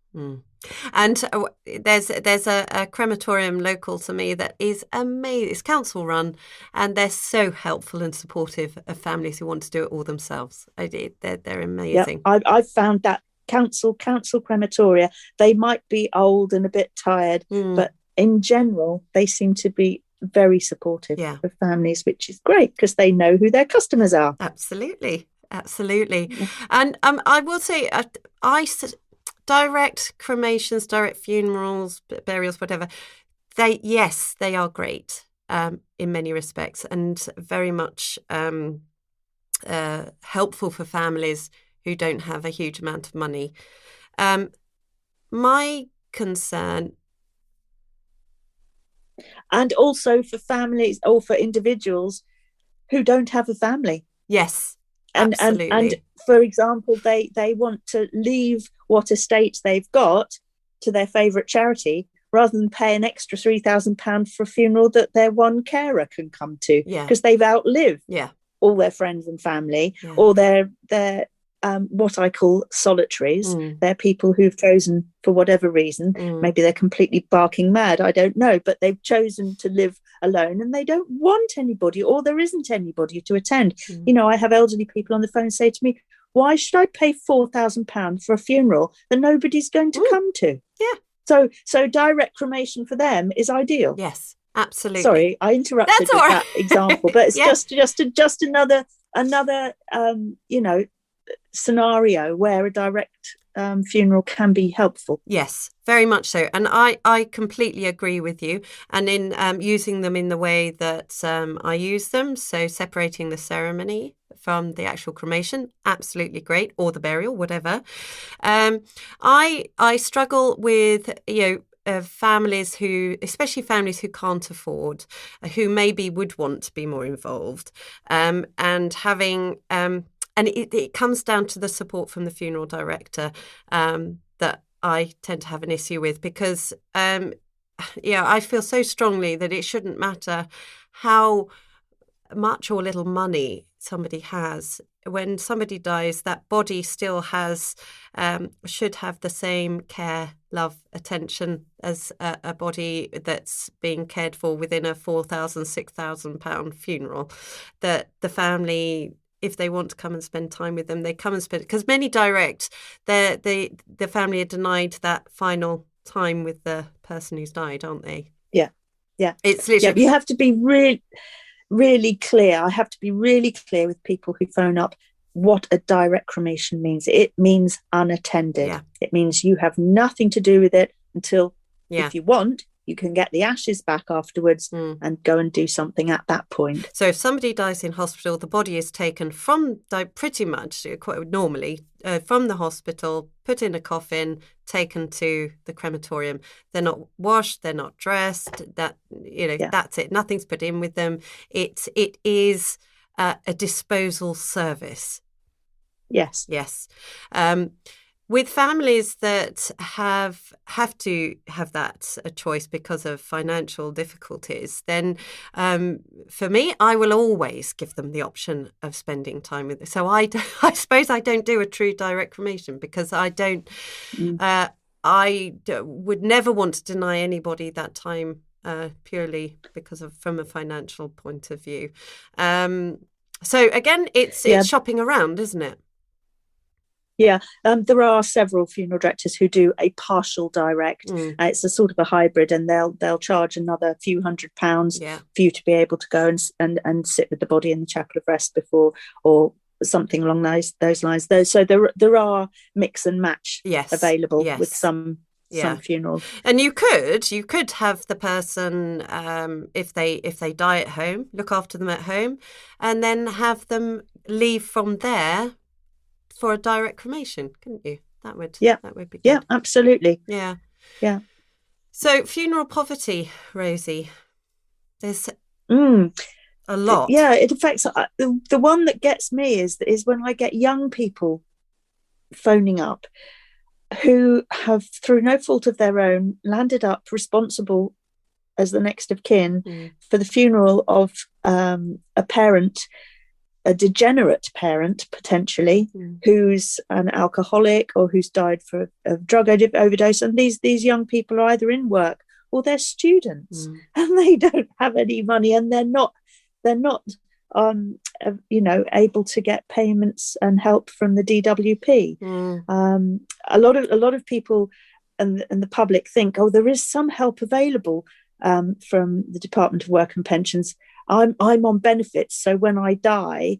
And there's a crematorium local to me that is amazing. It's council run, and they're so helpful and supportive of families who want to do it all themselves. They're amazing. Yeah, I've found that council crematoria, they might be old and a bit tired, but in general, they seem to be very supportive of families, which is great because they know who their customers are. Absolutely. And I will say, direct cremations, direct funerals, burials, whatever, they are great in many respects, and very much helpful for families who don't have a huge amount of money. My concern, and also for families or for individuals who don't have a family. Yes, absolutely. And for example, they want to leave what estates they've got to their favourite charity rather than pay an extra £3,000 for a funeral that their one carer can come to because they've outlived all their friends and family, or their what I call solitaries. They're people who've chosen, for whatever reason, maybe they're completely barking mad, I don't know, but they've chosen to live alone and they don't want anybody, or there isn't anybody to attend. I have elderly people on the phone say to me, why should I pay £4,000 for a funeral that nobody's going to come to? So direct cremation for them is ideal. Yes, absolutely. Sorry, I interrupted with that example, but it's just another scenario where a direct funeral can be helpful. Yes, very much so. And I completely agree with you. And in using them in the way that I use them, so separating the ceremony from the actual cremation, absolutely great, or the burial, whatever. I struggle with, families who, especially families who can't afford, who maybe would want to be more involved, and having... And it comes down to the support from the funeral director that I tend to have an issue with, because, I feel so strongly that it shouldn't matter how much or little money somebody has. When somebody dies, that body still should have the same care, love, attention as a body that's being cared for within a £4,000, £6,000 funeral. That the family if they want to come and spend time with them, they come and spend, because many direct, the family are denied that final time with the person who's died, aren't they? Yeah. It's literally, you have to be really, really clear. I have to be really clear with people who phone up what a direct cremation means. It means unattended. Yeah. It means you have nothing to do with it until, Yeah. if you want, you can get the ashes back afterwards and go and do something at that point. So if somebody dies in hospital, the body is taken from, pretty much, quite normally, from the hospital, put in a coffin, taken to the crematorium. They're not washed, they're not dressed, that's it. Nothing's put in with them. It is a disposal service. Yes. With families that have to have that a choice because of financial difficulties, then for me, I will always give them the option of spending time with them. So I suppose I don't do a true direct cremation because I don't. I would never want to deny anybody that time purely from a financial point of view. So again, it's shopping around, isn't it? Yeah, there are several funeral directors who do a partial direct. It's a sort of a hybrid, and they'll charge another few £100 for you to be able to go and sit with the body in the chapel of rest before, or something along those lines. So there are mix and match available with some funerals. And you could have the person, if they die at home, look after them at home, and then have them leave from there for a direct cremation, couldn't you? That would be good. Yeah, absolutely. Yeah. So funeral poverty, Rosie, there's a lot. Yeah, it affects. The one that gets me is when I get young people phoning up who have, through no fault of their own, landed up responsible as the next of kin for the funeral of a parent, a degenerate parent, potentially, who's an alcoholic or who's died of drug overdose. And these young people are either in work or they're students and they don't have any money, and they're not able to get payments and help from the DWP. A lot of people and the public think, there is some help available from the Department of Work and Pensions. I'm on benefits, so when I die,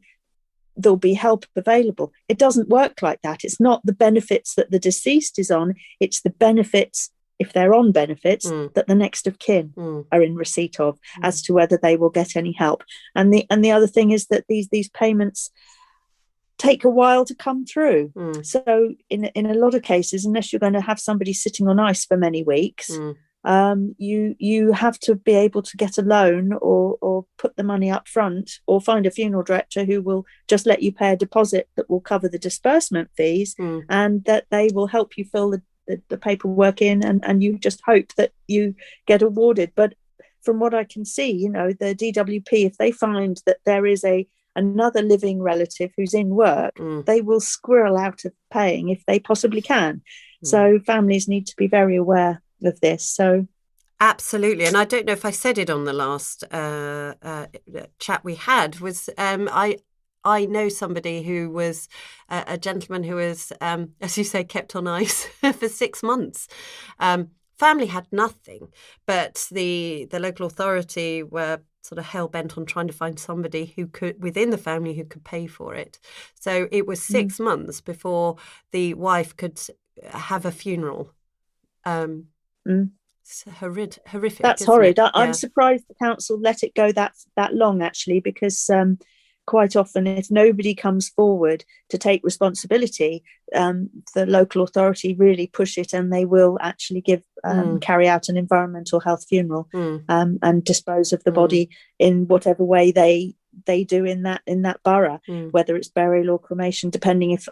there'll be help available. It doesn't work like that. It's not the benefits that the deceased is on, it's the benefits, if they're on benefits, that the next of kin are in receipt of, as to whether they will get any help. And the other thing is that these payments take a while to come through. So in a lot of cases, unless you're going to have somebody sitting on ice for many weeks, you have to be able to get a loan or put the money up front, or find a funeral director who will just let you pay a deposit that will cover the disbursement fees, and that they will help you fill the paperwork in, and you just hope that you get awarded. But from what I can see, the DWP, if they find that there is another living relative who's in work, they will squirrel out of paying if they possibly can. So families need to be very aware of this. So absolutely. And I don't know if I said it on the last chat we had, was I know somebody who was a gentleman who was, as you say, kept on ice for 6 months. Family had nothing, but the local authority were sort of hell-bent on trying to find somebody who could, within the family, who could pay for it. So it was 6 months before the wife could have a funeral. It's horrific. That's horrid. I'm surprised the council let it go that long, actually, because quite often, if nobody comes forward to take responsibility, the local authority really push it, and they will actually carry out an environmental health funeral and dispose of the body in whatever way they do in that borough, whether it's burial or cremation, depending if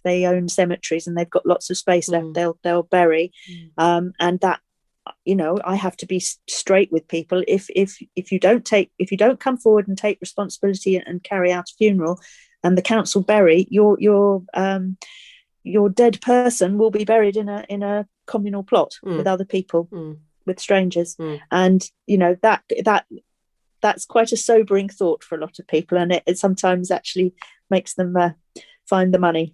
they own cemeteries and they've got lots of space left, they'll bury, and that. I have to be straight with people. If you don't come forward and take responsibility and carry out a funeral, and the council bury your dead person, will be buried in a communal plot with other people, with strangers, and that that's quite a sobering thought for a lot of people, and it sometimes actually makes them find the money.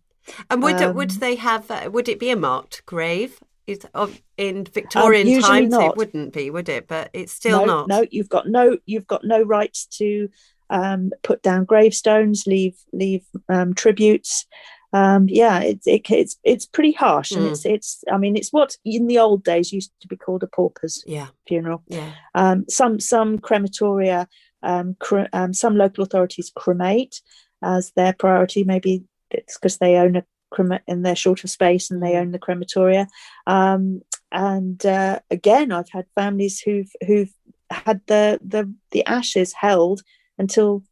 And would they have? Would it be a marked grave? In Victorian usually times, not. It wouldn't be, would it? But it's still not. No, you've got no rights to put down gravestones, leave tributes. It's pretty harsh, and it's what in the old days used to be called a pauper's funeral. Yeah. Some crematoria, some local authorities cremate as their priority. Maybe it's because they own and they're short of space and they own the crematoria. Again, I've had families who've had the ashes held until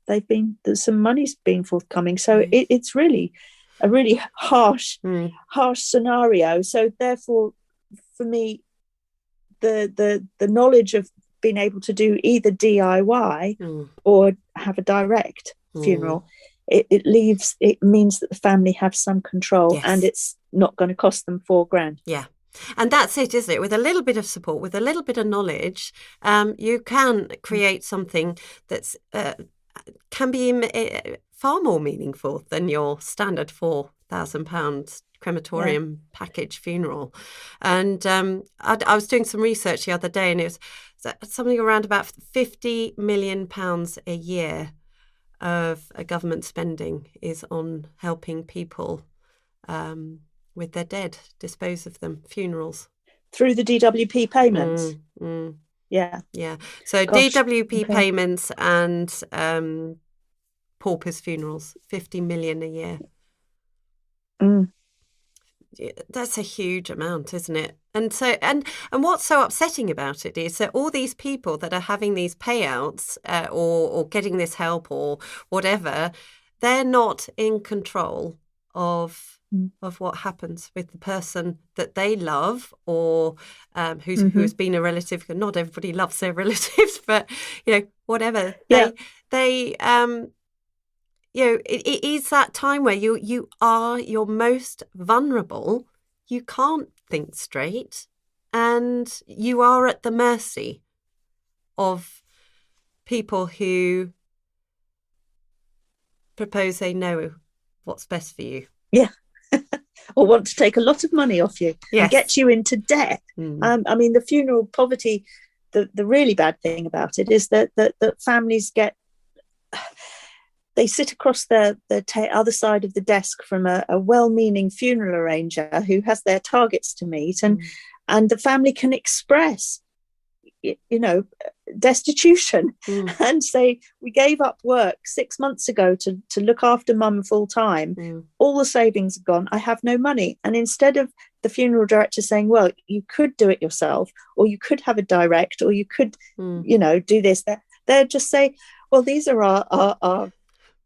some money's been forthcoming. So it's really a really harsh scenario. So therefore, for me, the knowledge of being able to do either DIY or have a direct funeral, it means that the family have some control, and it's not going to cost them $4,000. Yeah. And that's it, isn't it? With a little bit of support, with a little bit of knowledge, you can create something that's can be far more meaningful than your standard £4,000 crematorium package funeral. And I was doing some research the other day, and it was something around about £50 million a year of government spending is on helping people with their dead, dispose of them, funerals. Through the DWP payments? Yeah. So DWP payments and paupers funerals, 50 million a year. That's a huge amount, isn't it? And so, and what's so upsetting about it is that all these people that are having these payouts or getting this help or whatever, they're not in control of what happens with the person that they love or who's been a relative. Not everybody loves their relatives, but whatever. They it is that time where you are your most vulnerable. You can't think straight, and you are at the mercy of people who propose they know what's best for you. Yeah. Or want to take a lot of money off you and get you into debt. I mean, the funeral poverty, the really bad thing about it is that families they sit across the other side of the desk from a well-meaning funeral arranger who has their targets to meet, and the family can express, destitution and say, we gave up work 6 months ago to look after mum full time. All the savings are gone. I have no money. And instead of the funeral director saying, well, you could do it yourself, or you could have a direct, or you could, do this, they'll just say, well, these are our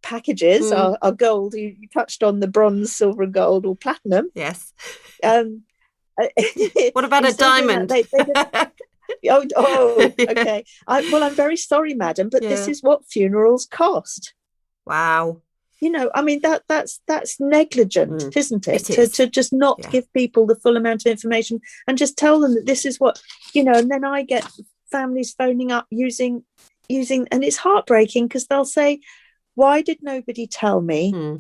packages, our gold. You touched on the bronze, silver and gold, or platinum. Yes. What about a diamond? Okay. I'm very sorry, madam, but this is what funerals cost. Wow. I mean, that's negligent, isn't it? It is. To just not give people the full amount of information and just tell them that this is what, and then I get families phoning up using, and it's heartbreaking because they'll say, why did nobody tell me?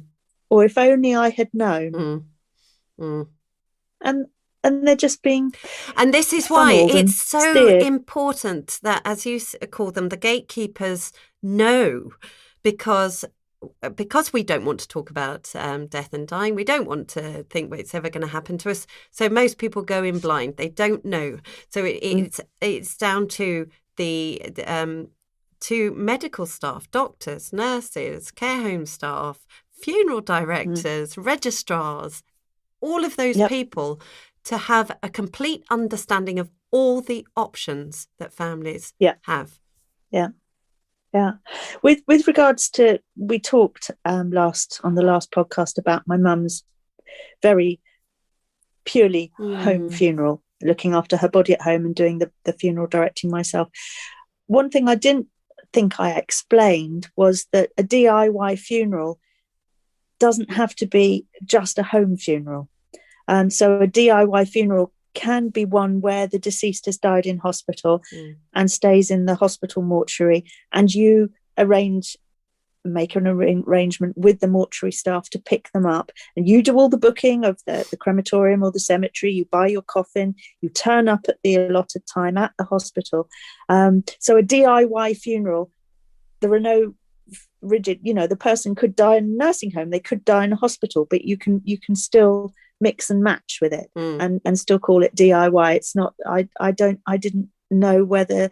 Or if only I had known. And they're just being... And this is why it's so important that, as you call them, the gatekeepers know, because we don't want to talk about death and dying. We don't want to think it's ever going to happen to us. So most people go in blind. They don't know. So it's down to to medical staff, doctors, nurses, care home staff, funeral directors, registrars, all of those people to have a complete understanding of all the options that families have. Yeah. With regards to, we talked on the last podcast about my mum's very purely home funeral, looking after her body at home and doing the funeral directing myself. One thing I didn't think I explained was that a DIY funeral doesn't have to be just a home funeral. So a DIY funeral can be one where the deceased has died in hospital and stays in the hospital mortuary, and you make an arrangement with the mortuary staff to pick them up, and you do all the booking of the crematorium or the cemetery. You buy your coffin, you turn up at the allotted time at the hospital. So a DIY funeral, there are no rigid, the person could die in a nursing home, they could die in a hospital, but you can still mix and match with it and still call it DIY. It's not, I didn't know whether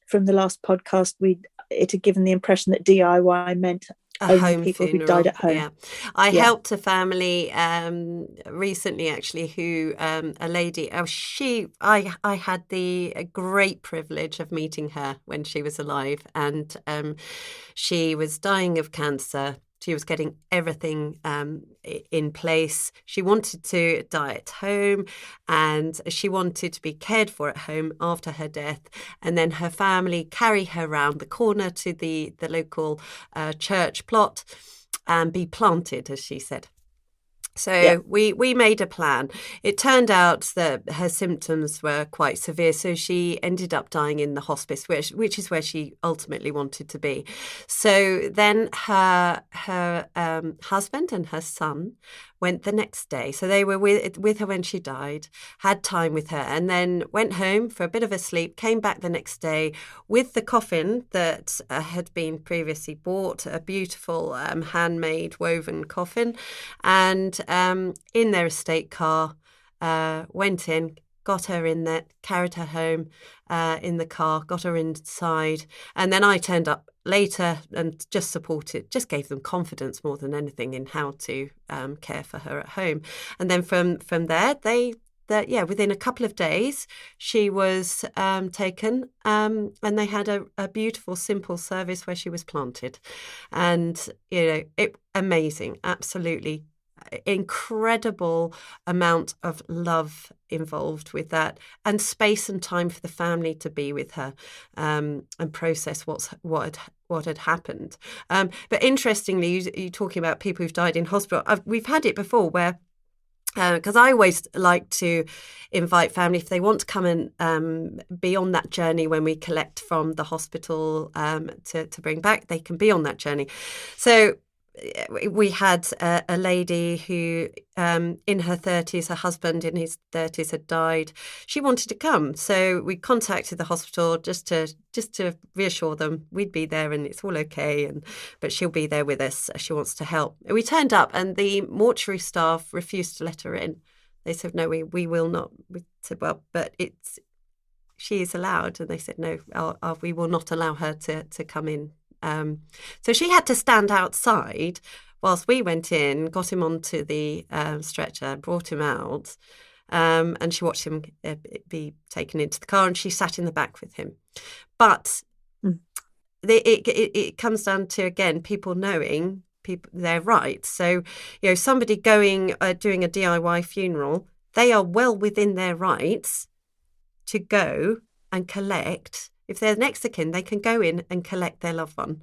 from the last podcast it had given the impression that DIY meant only people funeral. who died at home. Yeah, I helped a family recently, actually, who a lady. I had the great privilege of meeting her when she was alive, and she was dying of cancer. She was getting everything in place. She wanted to die at home, and she wanted to be cared for at home after her death. And then her family carry her round the corner to the local church plot and be planted, as she said. So we made a plan. It turned out that her symptoms were quite severe, so she ended up dying in the hospice, which is where she ultimately wanted to be. So then her husband and her son went the next day. So they were with her when she died, had time with her, and then went home for a bit of a sleep, came back the next day with the coffin that had been previously bought, a beautiful handmade woven coffin, and in their estate car, went in, got her in there, carried her home in the car, got her inside. And then I turned up later and just gave them confidence more than anything in how to care for her at home. And then from there, within a couple of days, she was taken, and they had a beautiful, simple service where she was planted. And, amazing, absolutely incredible amount of love involved with that, and space and time for the family to be with her and process what had happened. But interestingly, you talking about people who've died in hospital. We've had it before where, because I always like to invite family, if they want to come and be on that journey when we collect from the hospital to bring back, they can be on that journey. So we had a lady who, in her 30s, her husband in his 30s had died. She wanted to come, so we contacted the hospital just to reassure them we'd be there and it's all okay, but she'll be there with us. She wants to help. We turned up, and the mortuary staff refused to let her in. They said, "No, we will not." We said, "Well, but she is allowed," and they said, "No, we will not allow her to come in." So she had to stand outside whilst we went in, got him onto the stretcher, brought him out, and she watched him be taken into the car, and she sat in the back with him. But it comes down to, again, people knowing their rights. So, somebody doing a DIY funeral, they are well within their rights to go and collect. If they're next of kin, they can go in and collect their loved one,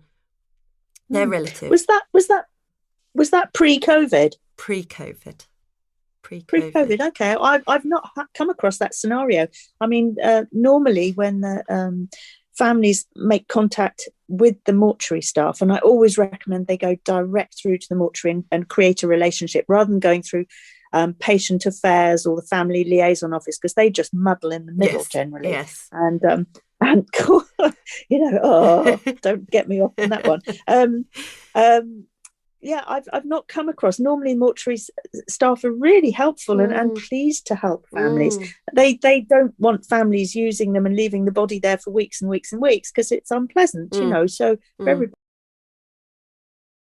their relative. Was that pre-COVID? Pre-COVID. Okay, I've not come across that scenario. I mean, normally when the families make contact with the mortuary staff, and I always recommend they go direct through to the mortuary and create a relationship rather than going through patient affairs or the family liaison office, because they just muddle in the middle generally. Yes. And don't get me off on that one. I've not come across. Normally mortuary staff are really helpful and pleased to help families. They don't want families using them and leaving the body there for weeks and weeks and weeks, because it's unpleasant, so for everybody